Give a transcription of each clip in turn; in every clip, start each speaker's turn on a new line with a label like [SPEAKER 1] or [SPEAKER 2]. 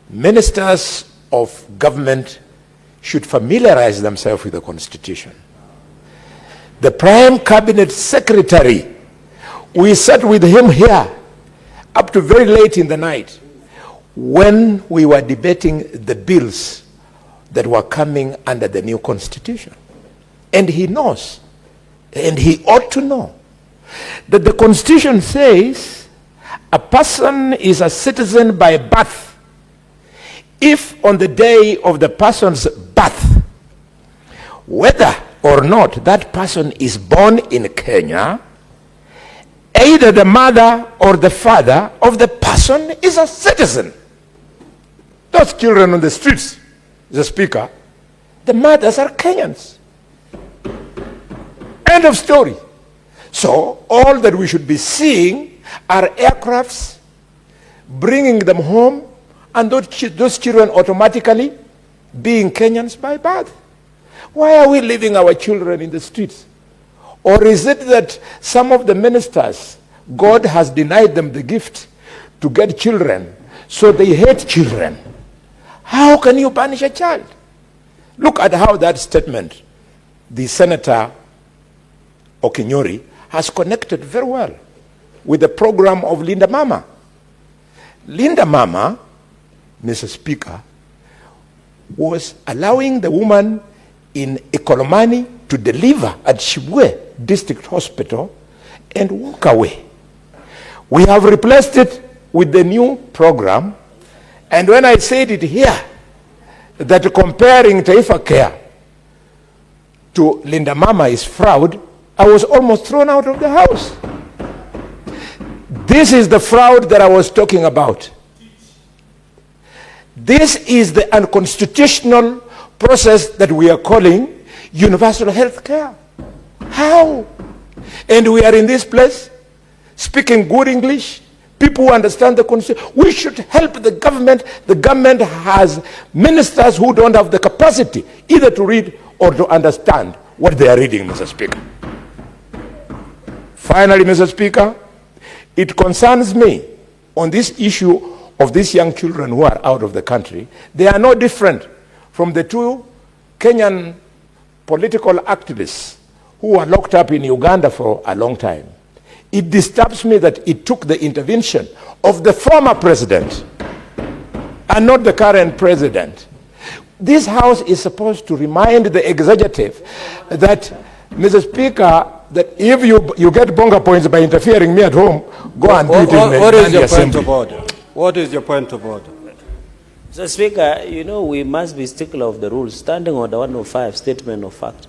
[SPEAKER 1] Ministers of government should familiarize themselves with the Constitution. The Prime Cabinet Secretary, we sat with him here up to very late in the night when we were debating the bills that were coming under the new Constitution. And he knows, and he ought to know, that the Constitution says a person is a citizen by birth if on the day of the person's birth, whether or not that person is born in Kenya, either the mother or the father of the person is a citizen. Those children on the streets, the Speaker, the mothers are Kenyans. End of story. So all that we should be seeing are aircrafts, bringing them home, and those children automatically being Kenyans by birth. Why are we leaving our children in the streets? Or is it that some of the ministers, God has denied them the gift to get children, so they hate children? How can you punish a child? Look at how that statement, the Senator Okinyori, has connected very well with the program of Linda Mama. Linda Mama, Mr. Speaker, was allowing the woman in Ikolomani to deliver at Shibwe District Hospital and walk away. We have replaced it with the new program, and when I said it here, that comparing Taifa Care to Linda Mama is fraud, I was almost thrown out of the house. This is the fraud that I was talking about. This is the unconstitutional process that we are calling universal health care. How? And we are in this place speaking good English. People who understand the Constitution. We should help the government. The government has ministers who don't have the capacity either to read or to understand what they are reading, Mr. Speaker. Finally, Mr. Speaker, it concerns me on this issue of these young children who are out of the country. They are no different from the two Kenyan political activists who were locked up in Uganda for a long time. It disturbs me that it took the intervention of the former president and not the current president. This House is supposed to remind the executive that, Mr. Speaker, that if you get bonga points by interfering me at home, go and do it in the assembly.
[SPEAKER 2] What is your point of order?
[SPEAKER 3] Mr. Speaker, you know we must be stickler of the rules. Standing Order 105, statement of fact.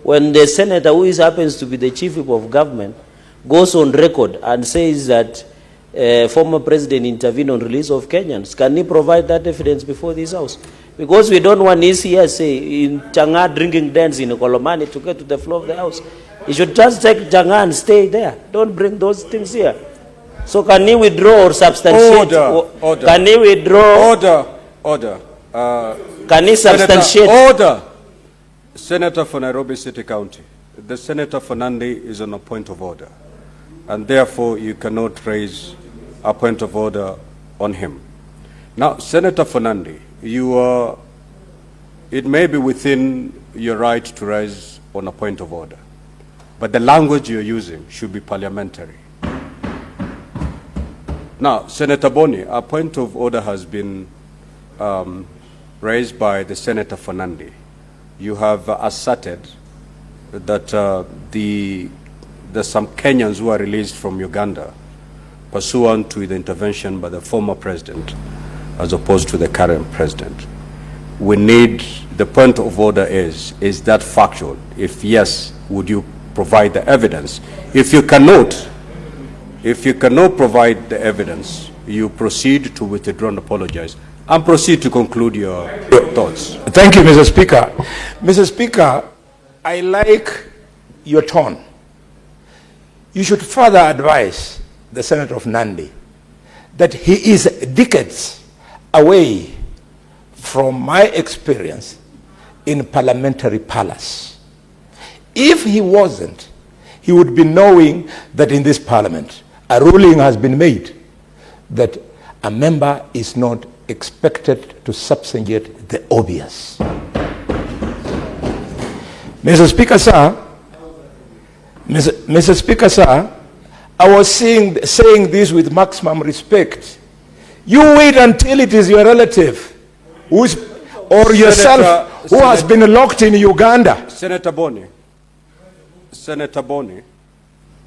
[SPEAKER 3] When the senator, who happens to be the chief whip of government, goes on record and says that former president intervened on release of Kenyans, can he provide that evidence before this House? Because we don't want his say in Chang'an drinking dens in Kolomani to get to the floor of the House. He should just take Chang'an and stay there. Don't bring those things here. So can he withdraw or substantiate?
[SPEAKER 2] Order.
[SPEAKER 3] Can he withdraw?
[SPEAKER 2] Order.
[SPEAKER 3] Can he substantiate?
[SPEAKER 2] Order. Senator for Nairobi City County. The Senator for Nandi is on a point of order, and therefore you cannot raise a point of order on him. Now, Senator for Nandi, it may be within your right to raise on a point of order, but the language you're using should be parliamentary. Now, Senator Boni, a point of order has been raised by the Senator for Nandi. You have asserted that there's some Kenyans who are released from Uganda pursuant to the intervention by the former president as opposed to the current president. We need, the point of order is that factual? If yes, would you provide the evidence? If you cannot provide the evidence, you proceed to withdraw and apologize, and proceed to conclude your thoughts.
[SPEAKER 1] Thank you, Mr. Speaker. Mr. Speaker, I like your tone. You should further advise the Senator of Nandi that he is decades away from my experience in parliamentary palace. If he wasn't, he would be knowing that in this parliament a ruling has been made that a member is not expected to substantiate the obvious. Mr. Speaker, sir, Mr. Speaker, sir, I was saying this with maximum respect. You wait until it is your relative or yourself who has been locked in Uganda.
[SPEAKER 2] Senator Boni,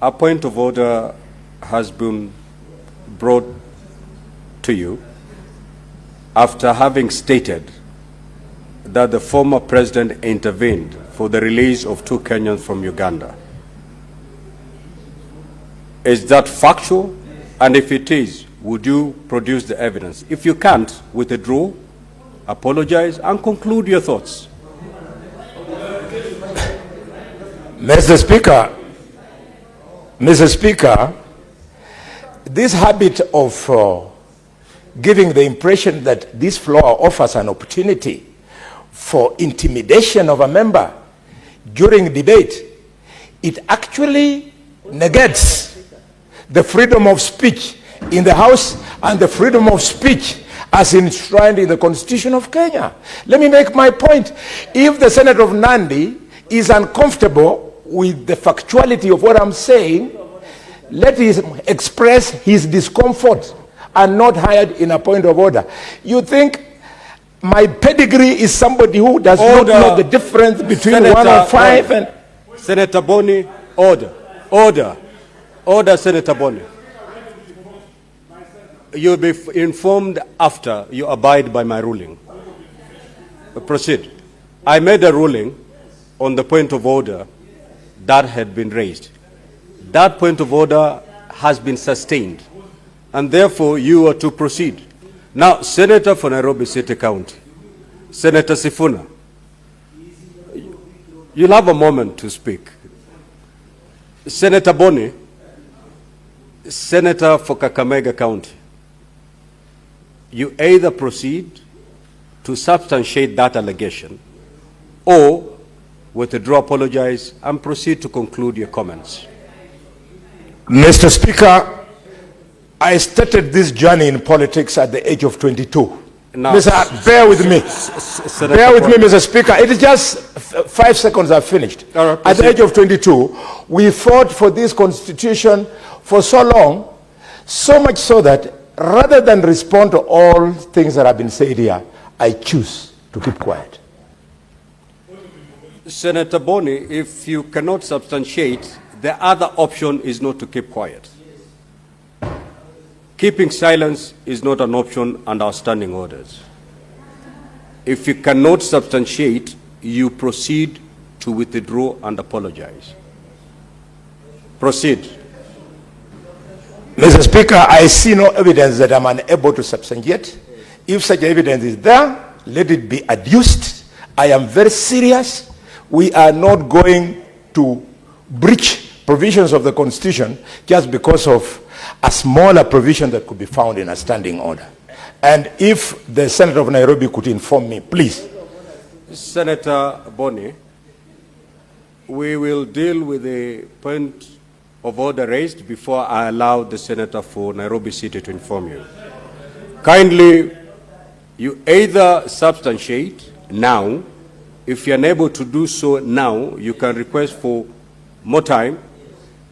[SPEAKER 2] a point of order has been brought to you after having stated that the former president intervened for the release of 2 Kenyans from Uganda. Is that factual? And if it is, would you produce the evidence? If you can't, withdraw, apologize, and conclude your thoughts.
[SPEAKER 1] Mr. Speaker, this habit of giving the impression that this floor offers an opportunity for intimidation of a member during debate, it actually negates the freedom of speech in the House and the freedom of speech as enshrined in the Constitution of Kenya. Let me make my point. If the Senator of Nandi is uncomfortable with the factuality of what I'm saying, let him express his discomfort and not hide in a point of order. You think my pedigree is somebody who does not know the difference between Senator 105 and...
[SPEAKER 2] Senator Boni, order, Senator Boni. You'll be informed after you abide by my ruling. Proceed. I made a ruling on the point of order that had been raised. That point of order has been sustained, and therefore you are to proceed. Now, Senator for Nairobi City County, Senator Sifuna, you'll have a moment to speak. Senator Boni, Senator for Kakamega County, you either proceed to substantiate that allegation or withdraw, apologize, and proceed to conclude your comments.
[SPEAKER 1] Mr. Speaker, I started this journey in politics at the age of 22. Now, bear with me. Bear with me, Mr. Speaker. It is just 5 seconds, I've finished.
[SPEAKER 2] Right,
[SPEAKER 1] at the age of 22, we fought for this constitution for so long, so much so that rather than respond to all things that have been said here, I choose to keep quiet.
[SPEAKER 2] Senator Boni, if you cannot substantiate, the other option is not to keep quiet. Keeping silence is not an option under our standing orders. If you cannot substantiate, you proceed to withdraw and apologize. Proceed.
[SPEAKER 1] Mr. Speaker, I see no evidence that I'm unable to substantiate. If such evidence is there, let it be adduced. I am very serious. We are not going to breach provisions of the Constitution just because of a smaller provision that could be found in a standing order. And if the Senator of Nairobi could inform me, please.
[SPEAKER 2] Senator Boni, we will deal with the point of order raised before I allow the Senator for Nairobi City to inform you. Kindly, you either substantiate now. If you're unable to do so now, you can request for more time.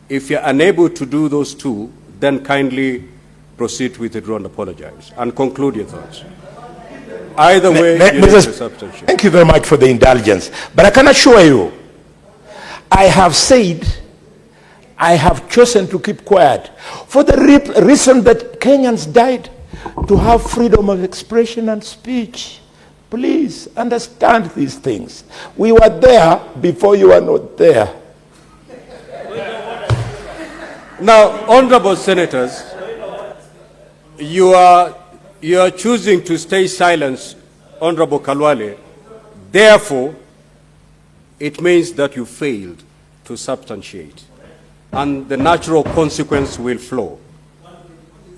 [SPEAKER 2] If you're unable to do those two, then kindly proceed with withdraw and apologize and conclude your thoughts. Either way, you need to substantiate.
[SPEAKER 1] Thank you very much for the indulgence. But I can assure you, I have said, I have chosen to keep quiet for the reason that Kenyans died to have freedom of expression and speech. Please understand these things. We were there before you were not there.
[SPEAKER 2] Now, honorable senators, you are choosing to stay silent, Honorable Khalwale. Therefore, it means that you failed to substantiate, and the natural consequence will flow.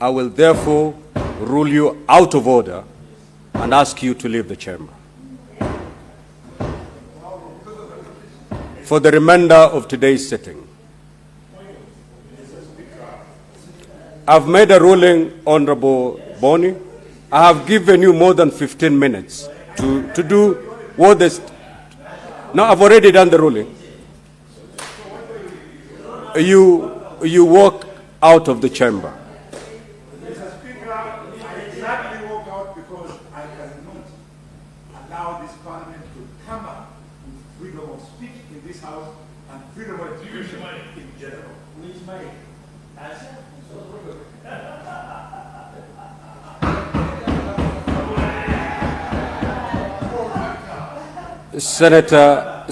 [SPEAKER 2] I will therefore rule you out of order and ask you to leave the chamber. For the remainder of today's sitting, I've made a ruling, Honorable Boni, I have given you more than 15 minutes to do what this. Now I've already done the ruling. You walk out of the chamber.
[SPEAKER 1] Mr. Speaker, I exactly walk out because I cannot allow this parliament to tamper with freedom of speech in this house and freedom of expression in general. Which my
[SPEAKER 2] Senator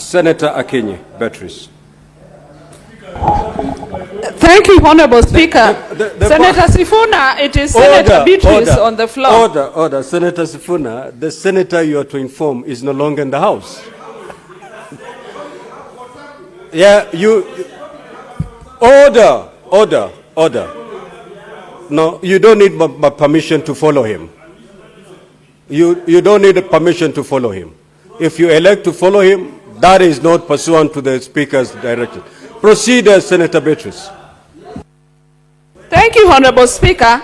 [SPEAKER 2] Akinyi, Beatrice.
[SPEAKER 4] Thank you, Honorable Speaker. Senator Sifuna, it is Senator Beatrice on the floor.
[SPEAKER 2] Order. Senator Sifuna, the senator you are to inform is no longer in the House. Yeah, Order. No, you don't need my permission to follow him. You don't need permission to follow him. If you elect to follow him, that is not pursuant to the Speaker's direction. Proceed, Senator Beatrice.
[SPEAKER 4] Thank you, Honorable Speaker.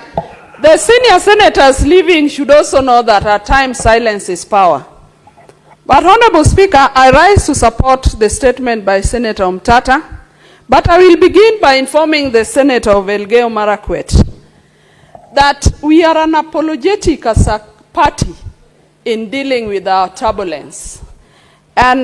[SPEAKER 4] The senior senators leaving should also know that at times silence is power. But Honorable Speaker, I rise to support the statement by Senator Umtata, but I will begin by informing the Senator of Elgeyo Marakwet that we are unapologetic as a party in dealing with our turbulence. And